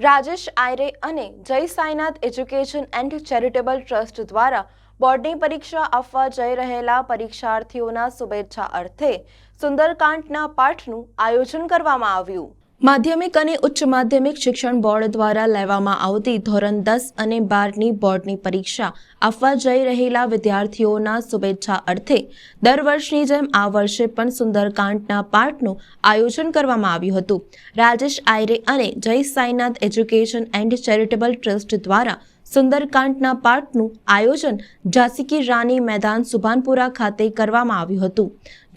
રાજેશ આયરે અને જય Sainath education and charitable trust દ્વારા બોર્ડની પરીક્ષા આપવા જઈ રહેલા પરીક્ષાર્થીઓના શુભેચ્છા અર્થે સુંદરકાંડના પાઠનું આયોજન કરવામાં આવ્યું। માધ્યમિક અને ઉચ્ચ માધ્યમિક શિક્ષણ બોર્ડ દ્વારા લેવામાં આવતી ધોરણ 10 અને 12ની બોર્ડની પરીક્ષા આપવા જઈ રહેલા વિદ્યાર્થીઓના શુભેચ્છા અર્થે દર વર્ષની જેમ આ વર્ષે પણ સુંદરકાંડના પાઠનું આયોજન કરવામાં આવ્યું હતું। રાજેશ આયરે અને જય Sainath education and charitable trust દ્વારા સુંદરકાંડના પાઠનું આયોજન ઝાંસી કી રાની મેદાન સુભાનપુરા ખાતે કરવામાં આવ્યું હતું,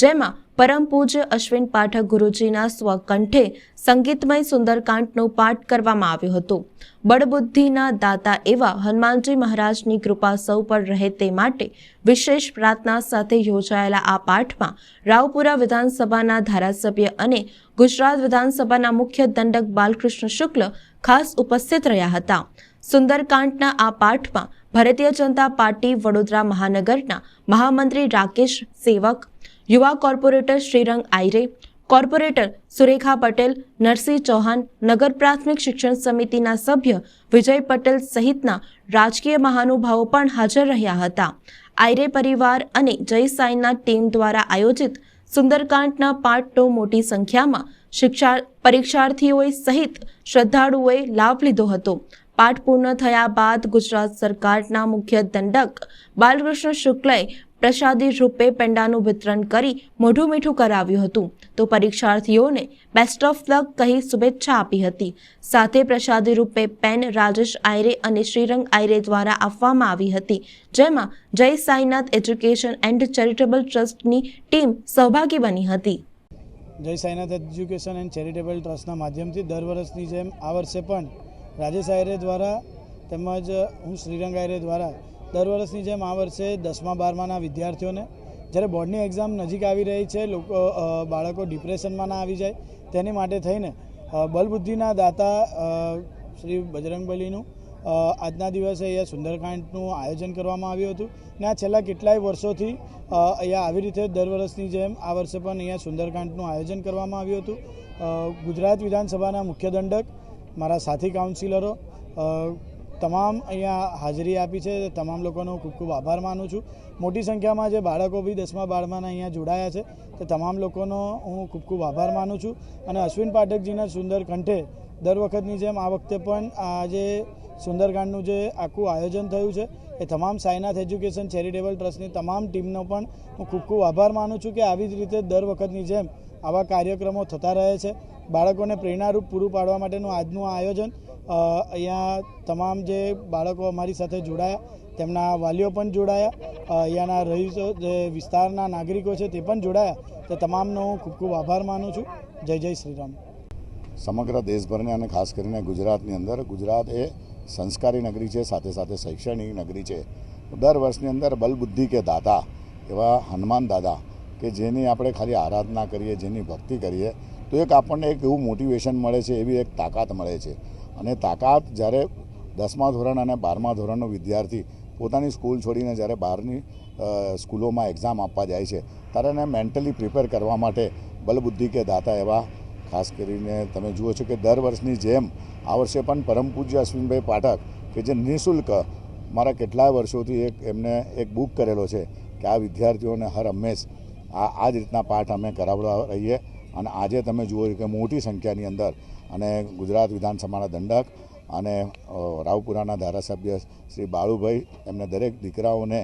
જેમાં પરમ પૂજ્ય અશ્વિન પાઠક ગુરુજીના સ્વકંઠે સંગીતમય સુંદરકાંડનો પાઠ કરવામાં આવ્યો હતો। બળબુદ્ધિના દાતા એવા હનુમાનજી મહારાજની કૃપા સૌ પર રહે તે માટે વિશેષ પ્રાર્થના સાથે યોજાયેલા આ પાઠમાં રાવપુરા વિધાનસભાના ધારાસભ્ય અને ગુજરાત વિધાનસભાના મુખ્ય દંડક બાલકૃષ્ણ શુક્લ ખાસ ઉપસ્થિત રહ્યા હતા। સુંદરકાંડના આ પાઠમાં ભારતીય જનતા પાર્ટી વડોદરા મહાનગરના મહામંત્રી રાકેશ સેવક, યુવા કોર્પોરેટર શ્રીરંગ આયરે, કોર્પોરેટર સુરેખા પટેલ, નરસિંહ ચૌહાણ, નગર પ્રાથમિક શિક્ષણ સમિતિના સભ્ય વિજય પટેલ સહિતના રાજકીય મહાનુભાવો પણ હાજર રહ્યા હતા। આયરે પરિવાર અને જય સાઈના ટીમ દ્વારા આયોજિત સુંદરકાંડના પાઠનો મોટી સંખ્યામાં પરીક્ષાર્થીઓએ સહિત શ્રદ્ધાળુઓએ લાભ લીધો હતો। પાઠ પૂર્ણ થયા બાદ ગુજરાત સરકારના મુખ્ય દંડક બાલકૃષ્ણ શુક્લએ પ્રસાદી રૂપે પેંડાનું વિતરણ કરી મોઢું મીઠું કરાવ્યું હતું, તો પરીક્ષાર્થીઓને બેસ્ટ ઓફ લક કહી શુભેચ્છા આપી હતી। સાથે પ્રસાદી રૂપે પેન રાજેશ આયરે અને શ્રીરંગ આયરે દ્વારા આપવામાં આવી હતી, જેમાં જય સાઈનાથ એજ્યુકેશન એન્ડ ચેરિટેબલ ટ્રસ્ટની ટીમ સહભાગી બની હતી। જય સાઈનાથ એજ્યુકેશન એન્ડ ચેરિટેબલ ટ્રસ્ટના માધ્યમથી દર વર્ષની જેમ આ વર્ષે પણ રાજેશ આયરે દ્વારા તેમજ હું શ્રીરંગ આયરે દ્વારા દર વર્ષની જેમ આ વર્ષે 10મા 12માના વિદ્યાર્થીઓને જ્યારે બોર્ડની એક્ઝામ નજીક આવી રહી છે, બાળકો ડિપ્રેશનમાં ના આવી જાય તેની માટે થઈને બલબુદ્ધિના દાતા શ્રી બજરંગબલીનું આજના દિવસે અહીંયા સુંદરકાંડનું આયોજન કરવામાં આવ્યું હતું ને આ છેલ્લા કેટલાય વર્ષોથી અહીંયા આવી રીતે દર વર્ષની જેમ આ વર્ષે પણ અહીંયા સુંદરકાંડનું આયોજન કરવામાં આવ્યું હતું। ગુજરાત વિધાનસભાના મુખ્ય દંડક, મારા સાથી કાઉન્સિલરો તમામ અહીંયા હાજરી આપી છે, તમામ લોકોનો ખૂબ ખૂબ આભાર માનું છું। મોટી સંખ્યામાં જે બાળકો બી 10મા 12માના અહીંયા જોડાયા છે તે તમામ લોકોનો હું ખૂબ ખૂબ આભાર માનું છું। અને અશ્વિન પાઠકજીના સુંદર કંઠે દર વખતની જેમ આ વખતે પણ આજે સુંદરકાંડનું જે આખું આયોજન થયું છે એ તમામ સાઈનાથ એજ્યુકેશન ચેરિટેબલ ટ્રસ્ટની તમામ ટીમનો પણ હું ખૂબ ખૂબ આભાર માનું છું કે આવી જ રીતે દર વખતની જેમ આવા કાર્યક્રમો થતા રહે છે। બાળકોને પ્રેરણારૂપ પૂરું પાડવા માટેનું આજનું આયોજન અહીંયા તમામ જે બાળકો અમારી સાથે જોડાયા તેમના વાલીઓ પણ જોડાયા, અહીંયાના રહીશો જે વિસ્તારના નાગરિકો છે તે પણ જોડાયા, તે તમામનો હું ખૂબ ખૂબ આભાર માનું છું। જય જય શ્રી રામ। સમગ્ર દેશભરને અને ખાસ કરીને ગુજરાતની અંદર, ગુજરાત એ સંસ્કારી નગરી છે, સાથે સાથે શૈક્ષણિક નગરી છે। દર વર્ષની અંદર બલબુદ્ધિ કે દાતા એવા હનુમાન દાદા કે જેની આપણે ખાલી આરાધના કરીએ, જેની ભક્તિ કરીએ તો એક આપણને એક એવું મોટિવેશન મળે છે, એવી એક તાકાત મળે છે। અને તાકાત જ્યારે 10મા ધોરણ અને 12મા ધોરણનો વિદ્યાર્થી પોતાની સ્કૂલ છોડીને જ્યારે બહારની સ્કૂલોમાં એક્ઝામ આપવા જાય છે ત્યારે એને મેન્ટલી પ્રિપેર કરવા માટે બલબુદ્ધિ કે દાતા એવા ખાસ કરીને તમે જુઓ છો કે દર વર્ષની જેમ આ વર્ષે પણ પરમ પૂજ્ય અશ્વિનભાઈ પાઠક કે જે નિઃશુલ્ક મારા કેટલાય વર્ષોથી એમને એક બુક કરેલો છે કે આ વિદ્યાર્થીઓને હર હંમેશ આ જ રીતના પાઠ અમે કરાવતા રહીએ। અને આજે તમે જુઓ કે મોટી સંખ્યાની અંદર અને ગુજરાત વિધાનસભાના દંડક અને રાવપુરાના ધારાસભ્ય શ્રી બાળુભાઈ એમને દરેક દીકરાઓને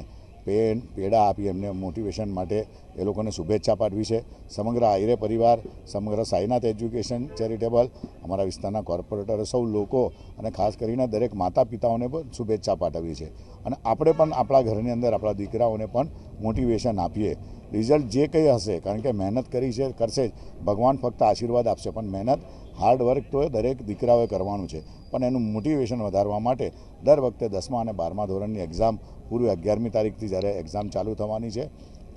પેન પેડા આપી એમને મોટિવેશન માટે એ લોકોને શુભેચ્છા પાઠવી છે। સમગ્ર આયરે પરિવાર, સમગ્ર સાઈનાથ એજ્યુકેશન ચેરિટેબલ, અમારા વિસ્તારના કોર્પોરેટરો, સૌ લોકો અને ખાસ કરીને દરેક માતા પિતાઓને પણ શુભેચ્છા પાઠવી છે। અને આપણે પણ આપણા ઘરની અંદર આપણા દીકરાઓને પણ મોટિવેશન આપીએ। રિઝલ્ટ જે કંઈ હશે, કારણ કે મહેનત કરી છે કરશે જ, ભગવાન ફક્ત આશીર્વાદ આપશે, પણ મહેનત હાર્ડ વર્ક તો દરેક દીકરાઓએ કરવાનું છે। પણ એનું મોટિવેશન વધારવા માટે દર વખતે 10મા અને 12મા ધોરણની એક્ઝામ પૂરી 11મી તારીખથી જ્યારે એક્ઝામ ચાલુ થવાની છે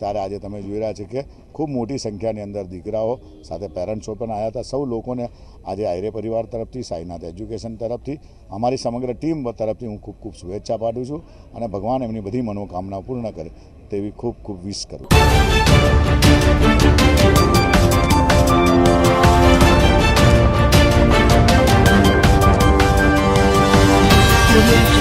ત્યારે આજે તમે જોઈ રહ્યા છો કે ખૂબ મોટી સંખ્યાની અંદર દીકરાઓ સાથે પેરેન્ટ્સો પણ આવ્યા હતા। સૌ લોકોને આજે આયરે પરિવાર તરફથી, સાઈનાથ એજ્યુકેશન તરફથી, અમારી સમગ્ર ટીમ તરફથી હું ખૂબ ખૂબ શુભેચ્છા પાઠવું છું અને ભગવાન એમની બધી મનોકામના પૂર્ણ કરે તેવી ખૂબ ખૂબ વિશ કરું। Audio